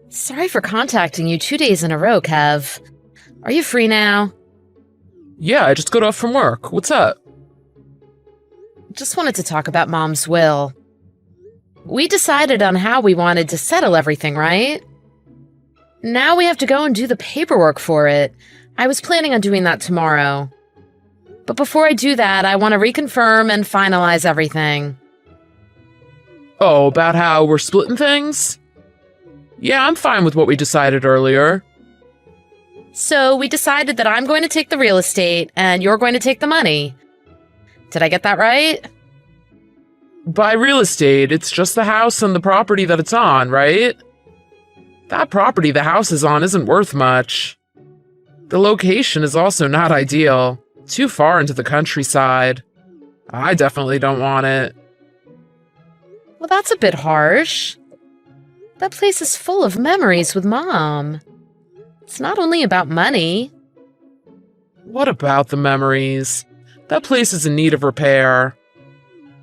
Sorry for contacting you 2 days in a row, Kev. Are you free now? Yeah, I just got off from work. What's up? Just wanted to talk about Mom's will. We decided on how we wanted to settle everything, right? Now we have to go and do the paperwork for it. I was planning on doing that tomorrow. But before I do that, I want to reconfirm and finalize everything. Oh, about how we're splitting things? Yeah, I'm fine with what we decided earlier. So we decided that I'm going to take the real estate and you're going to take the money. Did I get that right? By real estate, it's just the house and the property that it's on, right? That property the house is on isn't worth much. The location is also not ideal. Too far into the countryside. I definitely don't want it. Well, that's a bit harsh. That place is full of memories with Mom. It's not only about money. What about the memories? That place is in need of repair.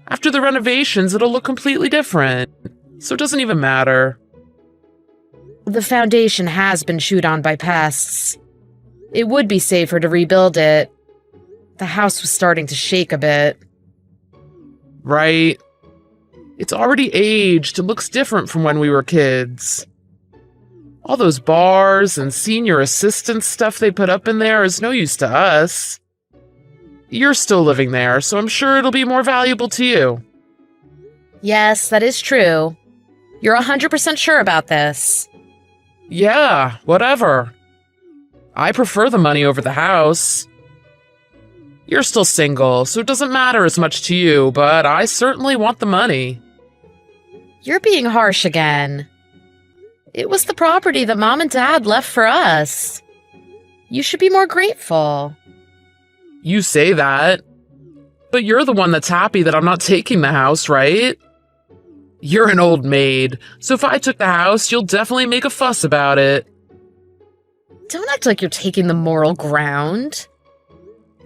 After the renovations, it'll look completely different. So it doesn't even matter. The foundation has been chewed on by pests. It would be safer to rebuild it. The house was starting to shake a bit. Right. It's already aged and looks different from when we were kids. All those bars and senior assistant stuff they put up in there is no use to us. You're still living there, so I'm sure it'll be more valuable to you. Yes, that is true. You're 100% sure about this. Yeah, whatever. I prefer the money over the house. You're still single, so it doesn't matter as much to you, but I certainly want the money. You're being harsh again. It was the property that Mom and Dad left for us. You should be more grateful. You say that, but you're the one that's happy that I'm not taking the house, right? You're an old maid, so if I took the house, you'll definitely make a fuss about it. Don't act like you're taking the moral ground.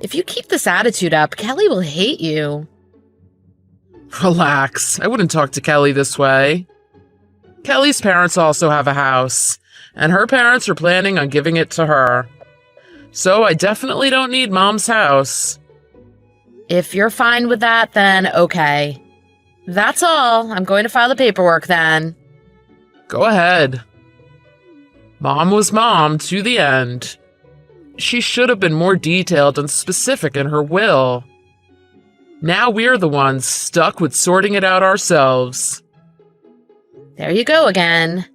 If you keep this attitude up, Kelly will hate you. Relax, I wouldn't talk to Kelly this way. Kelly's parents also have a house, and her parents are planning on giving it to her. So I definitely don't need Mom's house. If you're fine with that, then okay. That's all. I'm going to file the paperwork then. Go ahead. Mom was Mom to the end. She should have been more detailed and specific in her will. Now we're the ones stuck with sorting it out ourselves. There you go again.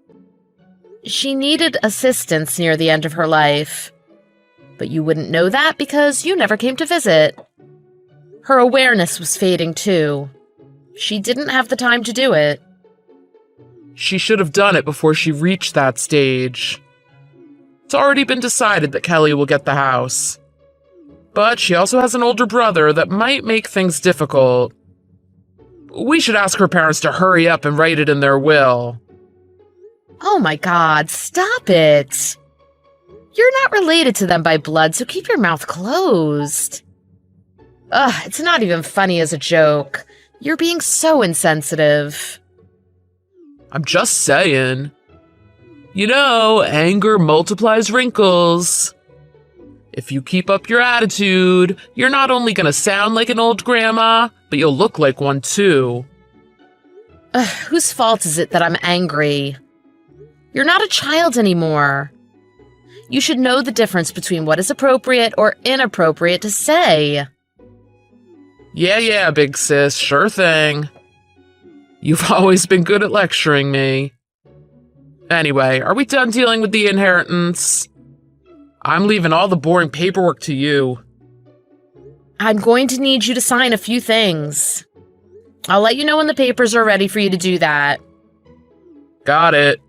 She needed assistance near the end of her life. But you wouldn't know that because you never came to visit. Her awareness was fading too. She didn't have the time to do it. She should have done it before she reached that stage. It's already been decided that Kelly will get the house. But she also has an older brother that might make things difficult. We should ask her parents to hurry up and write it in their will. Oh my God, stop it. You're not related to them by blood, so keep your mouth closed. Ugh, it's not even funny as a joke. You're being so insensitive. I'm just saying. You know, anger multiplies wrinkles. If you keep up your attitude, you're not only gonna sound like an old grandma, but you'll look like one too. Ugh, whose fault is it that I'm angry? You're not a child anymore. You should know the difference between what is appropriate or inappropriate to say. Yeah, big sis, sure thing. You've always been good at lecturing me. Anyway, are we done dealing with the inheritance? I'm leaving all the boring paperwork to you. I'm going to need you to sign a few things. I'll let you know when the papers are ready for you to do that. Got it.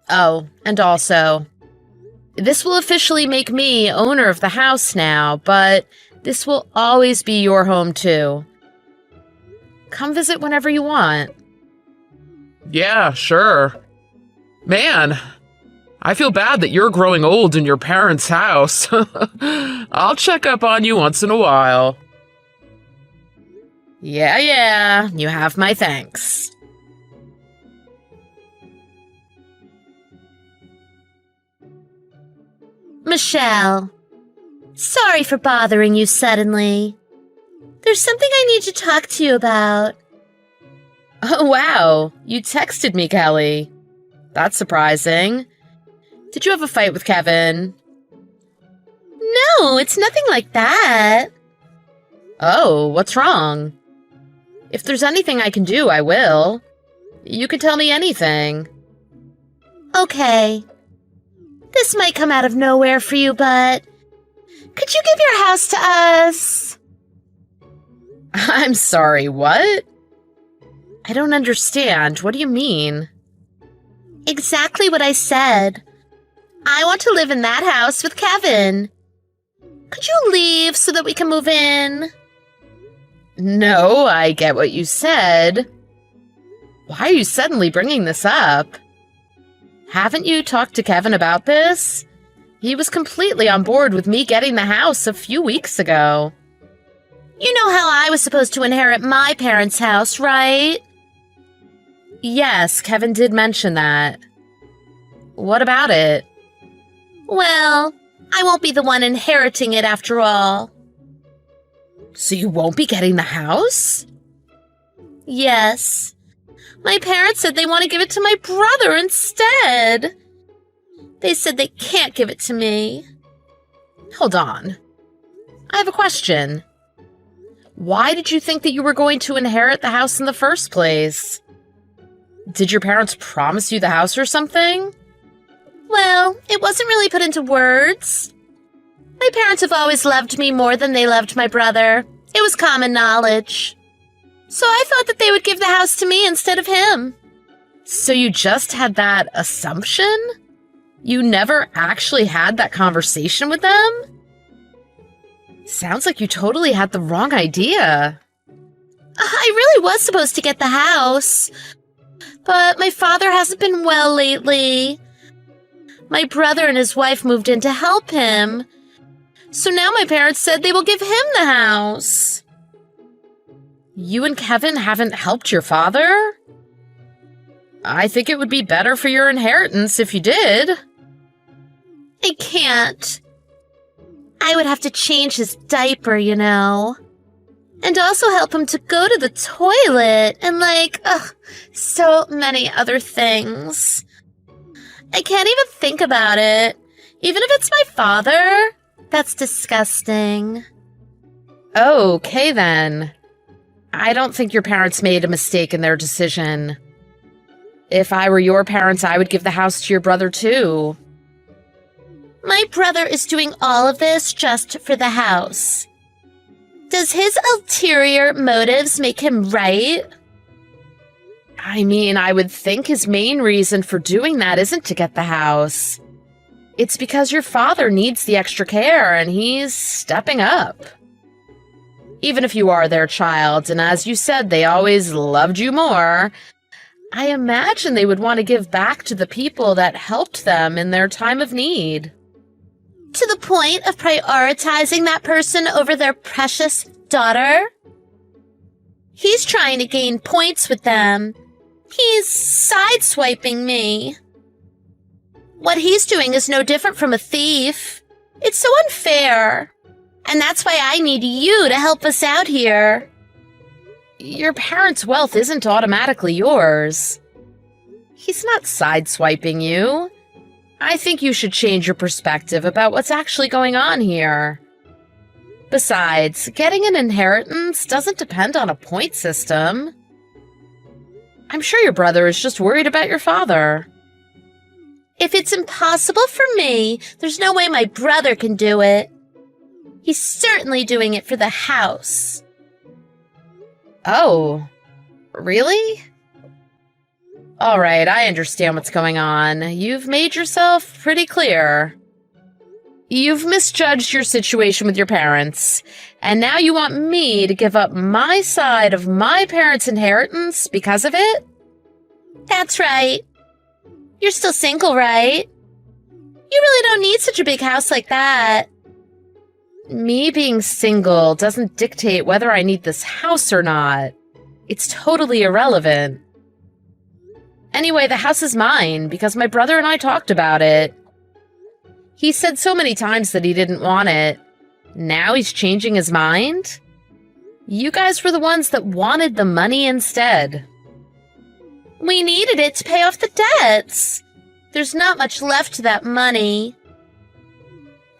Oh, and also, this will officially make me owner of the house now, but this will always be your home too. Come visit whenever you want. Yeah, sure. Man, I feel bad that you're growing old in your parents' house. I'll check up on you once in a while. Yeah, you have my thanks. Michelle. Sorry for bothering you suddenly. There's something I need to talk to you about. Oh, wow. You texted me, Kelly. That's surprising. Did you have a fight with Kevin? No, it's nothing like that. Oh, what's wrong? If there's anything I can do, I will. You can tell me anything. Okay. This might come out of nowhere for you, but could you give your house to us? I'm sorry, what? I don't understand. What do you mean? Exactly what I said. I want to live in that house with Kevin. Could you leave so that we can move in? No, I get what you said. Why are you suddenly bringing this up? Haven't you talked to Kevin about this? He was completely on board with me getting the house a few weeks ago. You know how I was supposed to inherit my parents' house, right? Yes, Kevin did mention that. What about it? Well, I won't be the one inheriting it after all. So you won't be getting the house? Yes. My parents said they want to give it to my brother instead. They said they can't give it to me. Hold on. I have a question. Why did you think that you were going to inherit the house in the first place? Did your parents promise you the house or something? Well, it wasn't really put into words. My parents have always loved me more than they loved my brother. It was common knowledge. So I thought that they would give the house to me instead of him. So you just had that assumption? You never actually had that conversation with them? Sounds like you totally had the wrong idea. I really was supposed to get the house. But my father hasn't been well lately. My brother and his wife moved in to help him. So now my parents said they will give him the house. You and Kevin haven't helped your father? I think it would be better for your inheritance if you did. I can't. I would have to change his diaper, you know. And also help him to go to the toilet and so many other things. I can't even think about it. Even if it's my father, that's disgusting. Okay then. I don't think your parents made a mistake in their decision. If I were your parents, I would give the house to your brother too. My brother is doing all of this just for the house. Does his ulterior motives make him right? I mean, I would think his main reason for doing that isn't to get the house. It's because your father needs the extra care and he's stepping up. Even if you are their child, and as you said, they always loved you more, I imagine they would want to give back to the people that helped them in their time of need. To the point of prioritizing that person over their precious daughter? He's trying to gain points with them. He's sideswiping me. What he's doing is no different from a thief. It's so unfair. And that's why I need you to help us out here. Your parents' wealth isn't automatically yours. He's not sideswiping you. I think you should change your perspective about what's actually going on here. Besides, getting an inheritance doesn't depend on a point system. I'm sure your brother is just worried about your father. If it's impossible for me, there's no way my brother can do it. He's certainly doing it for the house. Oh, really? All right, I understand what's going on. You've made yourself pretty clear. You've misjudged your situation with your parents, and now you want me to give up my side of my parents' inheritance because of it? That's right. You're still single, right? You really don't need such a big house like that. Me being single doesn't dictate whether I need this house or not. It's totally irrelevant. Anyway, the house is mine because my brother and I talked about it. He said so many times that he didn't want it. Now he's changing his mind? You guys were the ones that wanted the money instead. We needed it to pay off the debts. There's not much left to that money.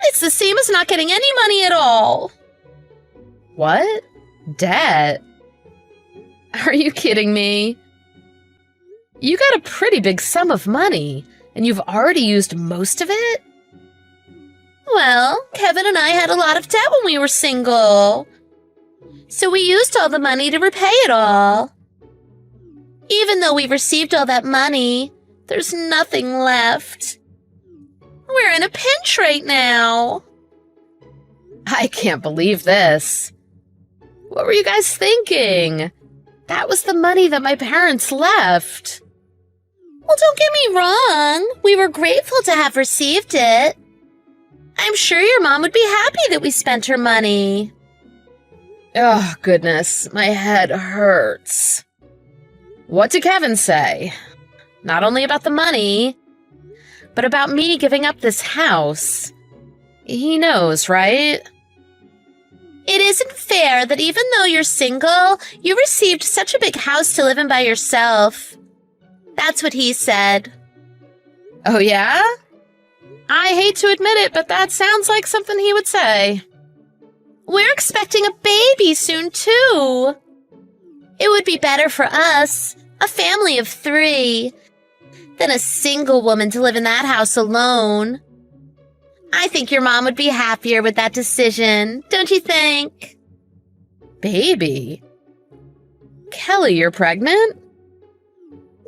It's the same as not getting any money at all. What? Debt? Are you kidding me? You got a pretty big sum of money, and you've already used most of it? Well, Kevin and I had a lot of debt when we were single. So we used all the money to repay it all. Even though we've received all that money, there's nothing left. We're in a pinch right now. I can't believe this. What were you guys thinking? That was the money that my parents left. Well, don't get me wrong. We were grateful to have received it. I'm sure your mom would be happy that we spent her money. Oh, goodness, my head hurts. What did Kevin say? Not only about the money, but about me giving up this house. He knows, right? It isn't fair that even though you're single, you received such a big house to live in by yourself. That's what he said. Oh, yeah? I hate to admit it, but that sounds like something he would say. We're expecting a baby soon, too. It would be better for us, a family of 3, than a single woman to live in that house alone. I think your mom would be happier with that decision, don't you think? Baby? Kelly, you're pregnant?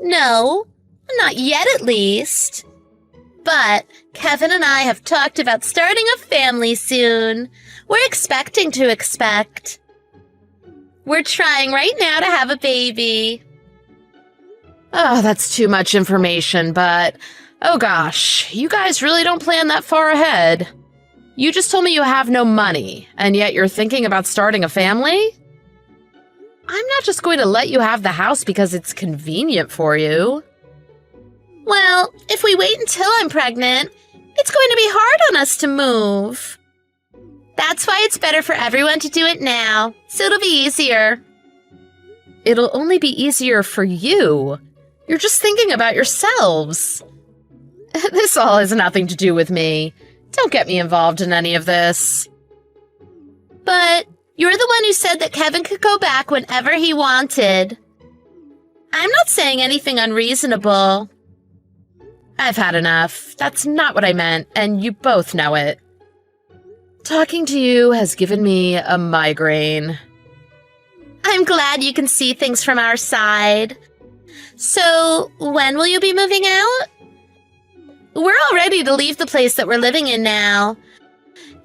No, not yet at least. But Kevin and I have talked about starting a family soon. We're expecting to expect. We're trying right now to have a baby. Oh, that's too much information, but oh gosh, you guys really don't plan that far ahead. You just told me you have no money, and yet you're thinking about starting a family? I'm not just going to let you have the house because it's convenient for you. Well, if we wait until I'm pregnant, it's going to be hard on us to move. That's why it's better for everyone to do it now, so it'll be easier. It'll only be easier for you. You're just thinking about yourselves. This all has nothing to do with me. Don't get me involved in any of this. But you're the one who said that Kevin could go back whenever he wanted. I'm not saying anything unreasonable. I've had enough. That's not what I meant, and you both know it. Talking to you has given me a migraine. I'm glad you can see things from our side. So, when will you be moving out? We're all ready to leave the place that we're living in now.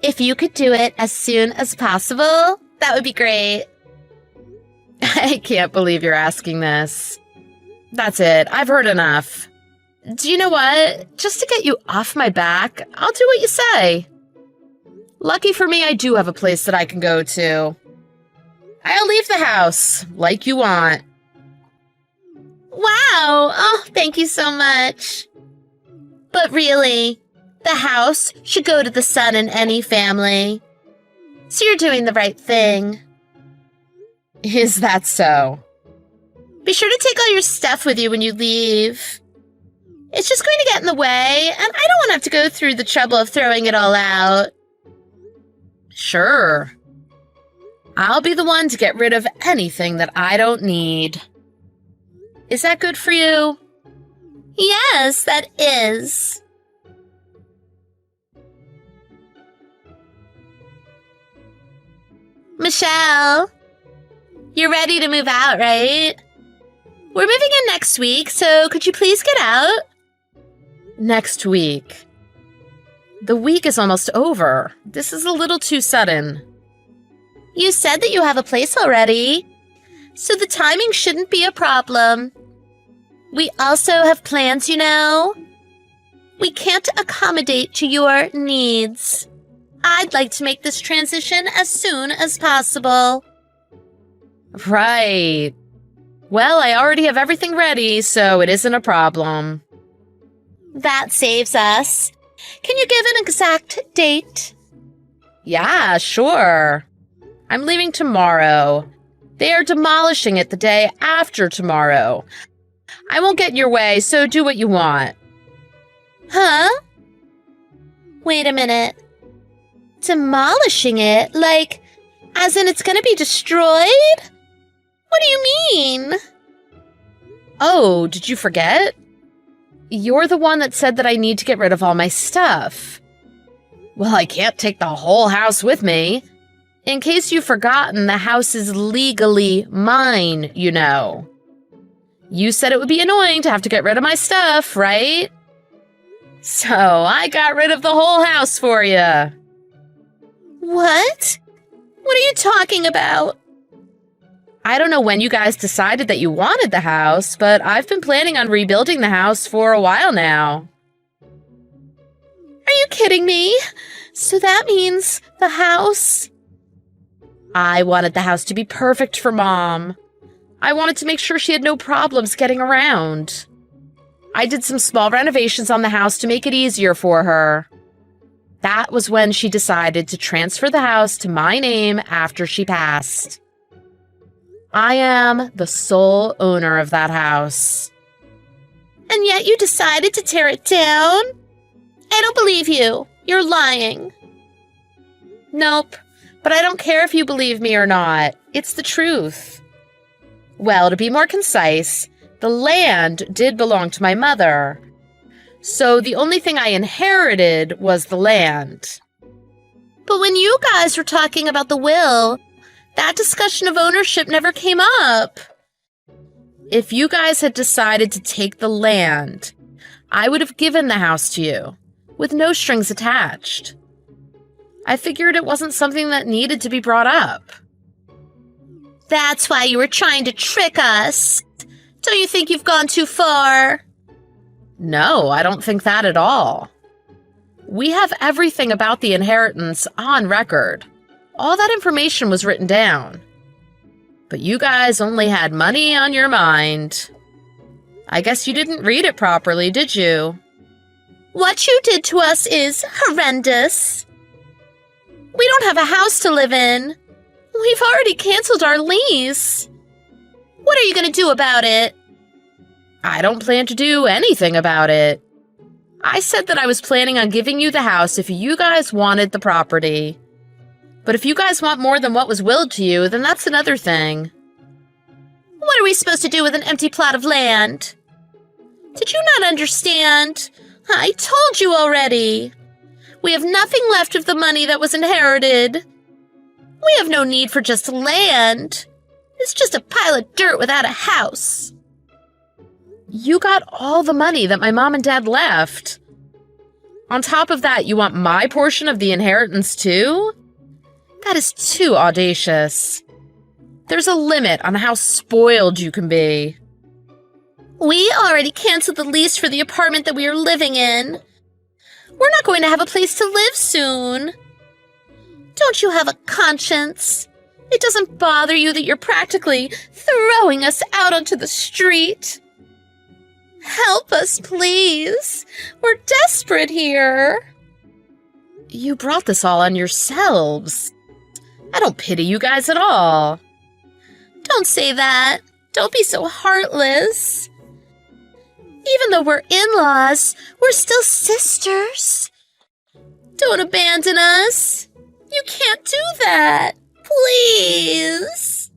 If you could do it as soon as possible, that would be great. I can't believe you're asking this. That's it. I've heard enough. Do you know what? Just to get you off my back, I'll do what you say. Lucky for me, I do have a place that I can go to. I'll leave the house, like you want. Wow! Oh, thank you so much. But really, the house should go to the son in any family. So you're doing the right thing. Is that so? Be sure to take all your stuff with you when you leave. It's just going to get in the way, and I don't want to have to go through the trouble of throwing it all out. Sure. I'll be the one to get rid of anything that I don't need. Is that good for you? Yes, that is. Michelle, you're ready to move out, right? We're moving in next week, so could you please get out? Next week. The week is almost over. This is a little too sudden. You said that you have a place already, so the timing shouldn't be a problem. We also have plans, you know. We can't accommodate to your needs. I'd like to make this transition as soon as possible. Right. Well, I already have everything ready, so it isn't a problem. That saves us. Can you give an exact date? Yeah, sure. I'm leaving tomorrow. They are demolishing it the day after tomorrow. I won't get in your way, so do what you want. Huh? Wait a minute. Demolishing it? Like, as in it's gonna be destroyed? What do you mean? Oh, did you forget? You're the one that said that I need to get rid of all my stuff. Well, I can't take the whole house with me. In case you've forgotten, the house is legally mine, you know. You said it would be annoying to have to get rid of my stuff, right? So I got rid of the whole house for you. What? What are you talking about? I don't know when you guys decided that you wanted the house, but I've been planning on rebuilding the house for a while now. Are you kidding me? So that means the house? I wanted the house to be perfect for Mom. I wanted to make sure she had no problems getting around. I did some small renovations on the house to make it easier for her. That was when she decided to transfer the house to my name after she passed. I am the sole owner of that house. And yet you decided to tear it down? I don't believe you. You're lying. Nope, but I don't care if you believe me or not. It's the truth. Well, to be more concise, the land did belong to my mother. So the only thing I inherited was the land. But when you guys were talking about the will, that discussion of ownership never came up. If you guys had decided to take the land, I would have given the house to you, with no strings attached. I figured it wasn't something that needed to be brought up. That's why you were trying to trick us. Don't you think you've gone too far? No, I don't think that at all. We have everything about the inheritance on record. All that information was written down. But you guys only had money on your mind. I guess you didn't read it properly, did you? What you did to us is horrendous. We don't have a house to live in. We've already canceled our lease. What are you going to do about it? I don't plan to do anything about it. I said that I was planning on giving you the house if you guys wanted the property. But if you guys want more than what was willed to you, then that's another thing. What are we supposed to do with an empty plot of land? Did you not understand? I told you already. We have nothing left of the money that was inherited. We have no need for just land. It's just a pile of dirt without a house. You got all the money that my mom and dad left. On top of that, you want my portion of the inheritance too? That is too audacious. There's a limit on how spoiled you can be. We already canceled the lease for the apartment that we are living in. We're not going to have a place to live soon. Don't you have a conscience? It doesn't bother you that you're practically throwing us out onto the street? Help us, please. We're desperate here. You brought this all on yourselves. I don't pity you guys at all. Don't say that. Don't be so heartless. Even though we're in-laws, we're still sisters. Don't abandon us. You can't do that. Please.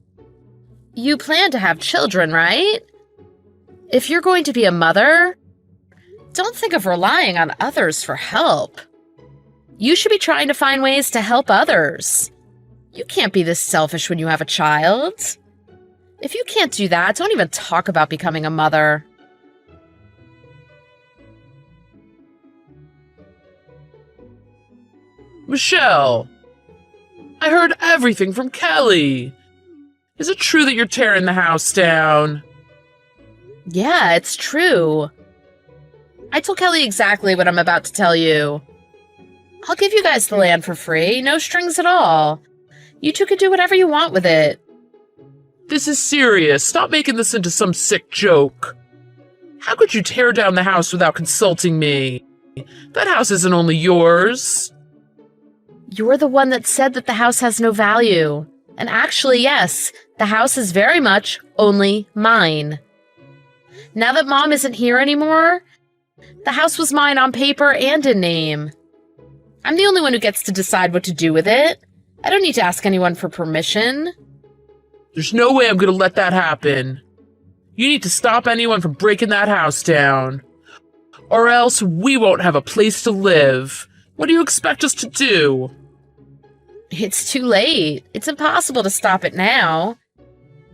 You plan to have children, right? If you're going to be a mother, don't think of relying on others for help. You should be trying to find ways to help others. You can't be this selfish when you have a child. If you can't do that, don't even talk about becoming a mother. Michelle, I heard everything from Kelly. Is it true that you're tearing the house down? Yeah, it's true. I told Kelly exactly what I'm about to tell you. I'll give you guys the land for free, no strings at all. You two can do whatever you want with it. This is serious. Stop making this into some sick joke. How could you tear down the house without consulting me? That house isn't only yours. You're the one that said that the house has no value. And actually, yes, the house is very much only mine. Now that Mom isn't here anymore, the house was mine on paper and in name. I'm the only one who gets to decide what to do with it. I don't need to ask anyone for permission. There's no way I'm gonna let that happen. You need to stop anyone from breaking that house down. Or else we won't have a place to live. What do you expect us to do? It's too late. It's impossible to stop it now.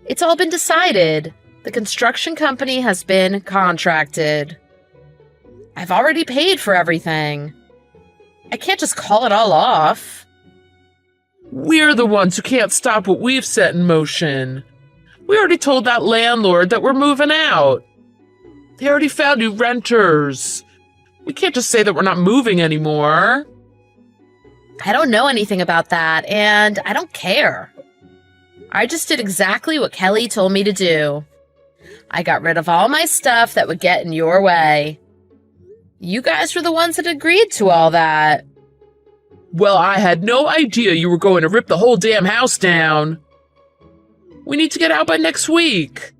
It's all been decided. The construction company has been contracted. I've already paid for everything. I can't just call it all off. We're the ones who can't stop what we've set in motion. We already told that landlord that we're moving out. They already found new renters. We can't just say that we're not moving anymore. I don't know anything about that, and I don't care. I just did exactly what Kelly told me to do. I got rid of all my stuff that would get in your way. You guys were the ones that agreed to all that. Well, I had no idea you were going to rip the whole damn house down. We need to get out by next week.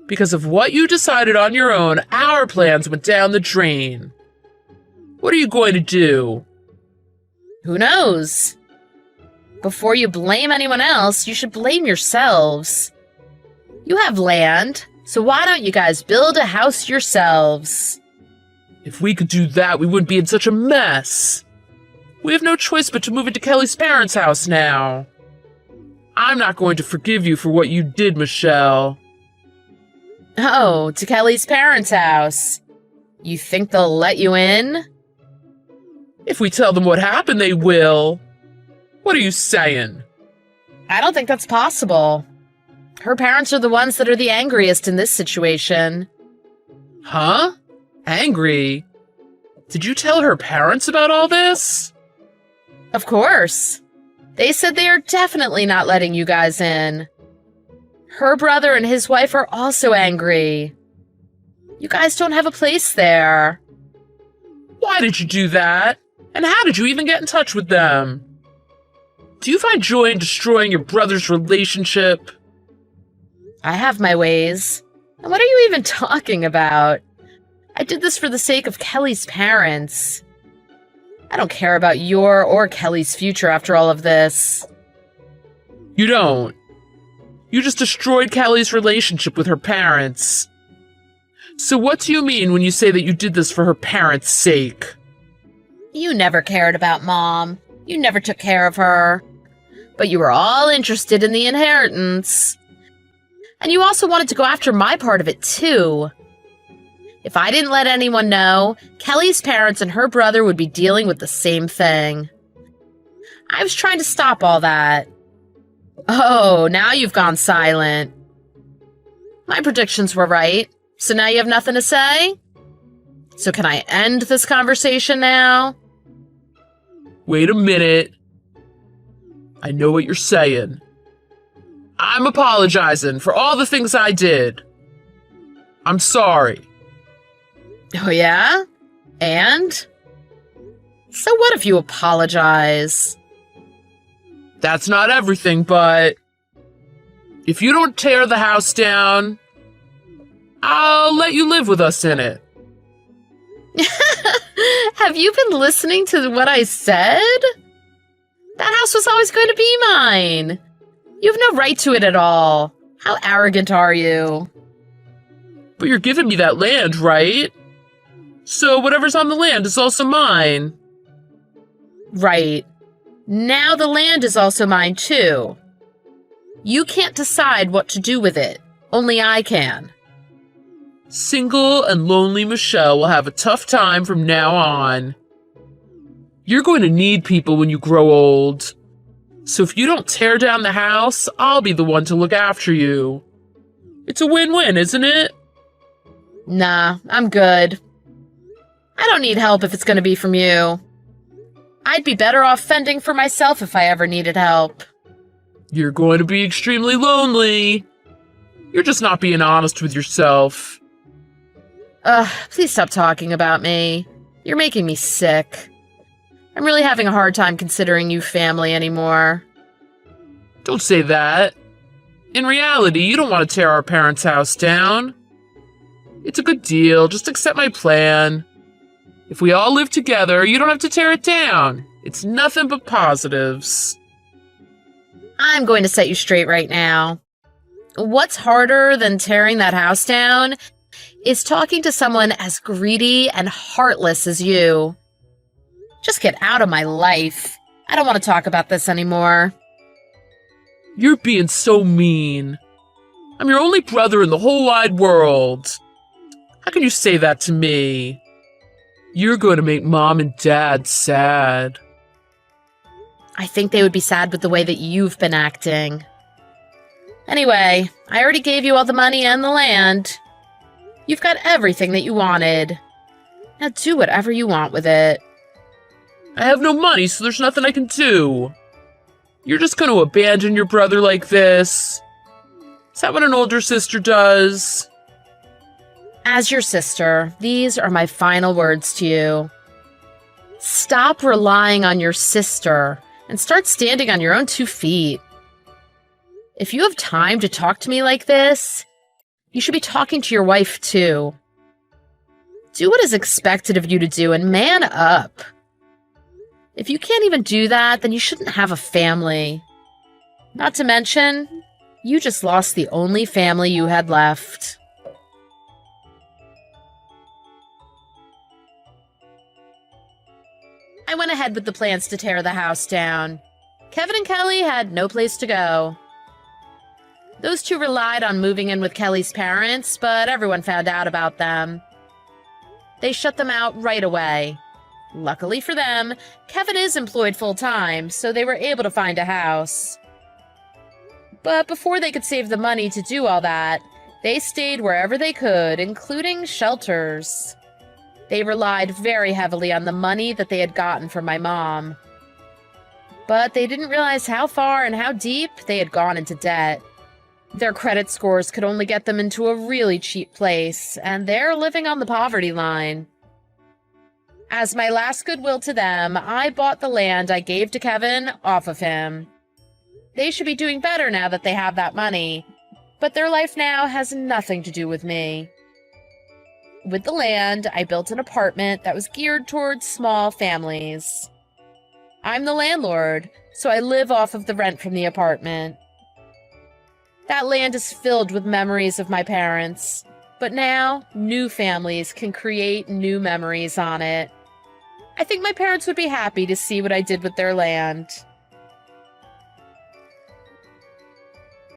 Because of what you decided on your own, our plans went down the drain. What are you going to do? Who knows? Before you blame anyone else, you should blame yourselves. You have land, so why don't you guys build a house yourselves? If we could do that, we wouldn't be in such a mess. We have no choice but to move into Kelly's parents' house now. I'm not going to forgive you for what you did, Michelle. Oh, to Kelly's parents' house. You think they'll let you in? If we tell them what happened, they will. What are you saying? I don't think that's possible. Her parents are the ones that are the angriest in this situation. Huh? Angry? Did you tell her parents about all this? Of course. They said they are definitely not letting you guys in. Her brother and his wife are also angry. You guys don't have a place there. Why did you do that? And how did you even get in touch with them? Do you find joy in destroying your brother's relationship? I have my ways. And what are you even talking about? I did this for the sake of Kelly's parents. I don't care about your or Kelly's future after all of this. You don't. You just destroyed Kelly's relationship with her parents. So what do you mean when you say that you did this for her parents' sake? You never cared about Mom. You never took care of her. But you were all interested in the inheritance. And you also wanted to go after my part of it, too. If I didn't let anyone know, Kelly's parents and her brother would be dealing with the same thing. I was trying to stop all that. Oh, now you've gone silent. My predictions were right, so now you have nothing to say? So can I end this conversation now? Wait a minute. I know what you're saying. I'm apologizing for all the things I did. I'm sorry. Oh yeah? And? So what if you apologize? That's not everything, but if you don't tear the house down, I'll let you live with us in it. Have you been listening to what I said? That house was always going to be mine. You have no right to it at all. How arrogant are you? But you're giving me that land, right? So whatever's on the land is also mine. Right. Now the land is also mine, too. You can't decide what to do with it. Only I can. Single and lonely Michelle will have a tough time from now on. You're going to need people when you grow old. So if you don't tear down the house, I'll be the one to look after you. It's a win-win, isn't it? Nah, I'm good. I don't need help if it's going to be from you. I'd be better off fending for myself if I ever needed help. You're going to be extremely lonely. You're just not being honest with yourself. Please stop talking about me. You're making me sick. I'm really having a hard time considering you family anymore. Don't say that. In reality, you don't want to tear our parents' house down. It's a good deal. Just accept my plan. If we all live together, you don't have to tear it down. It's nothing but positives. I'm going to set you straight right now. What's harder than tearing that house down is talking to someone as greedy and heartless as you. Just get out of my life. I don't want to talk about this anymore. You're being so mean. I'm your only brother in the whole wide world. How can you say that to me? You're going to make Mom and Dad sad. I think they would be sad with the way that you've been acting. Anyway, I already gave you all the money and the land. You've got everything that you wanted. Now do whatever you want with it. I have no money, so there's nothing I can do. You're just going to abandon your brother like this? Is that what an older sister does? As your sister, these are my final words to you. Stop relying on your sister and start standing on your own 2 feet. If you have time to talk to me like this, you should be talking to your wife too. Do what is expected of you to do and man up. If you can't even do that, then you shouldn't have a family. Not to mention, you just lost the only family you had left. I went ahead with the plans to tear the house down. Kevin and Kelly had no place to go. Those two relied on moving in with Kelly's parents, but everyone found out about them. They shut them out right away. Luckily for them, Kevin is employed full-time, so they were able to find a house. But before they could save the money to do all that, they stayed wherever they could, including shelters. They relied very heavily on the money that they had gotten from my mom. But they didn't realize how far and how deep they had gone into debt. Their credit scores could only get them into a really cheap place, and they're living on the poverty line. As my last goodwill to them, I bought the land I gave to Kevin off of him. They should be doing better now that they have that money, but their life now has nothing to do with me. With the land, I built an apartment that was geared towards small families. I'm the landlord, so I live off of the rent from the apartment. That land is filled with memories of my parents, but now new families can create new memories on it. I think my parents would be happy to see what I did with their land.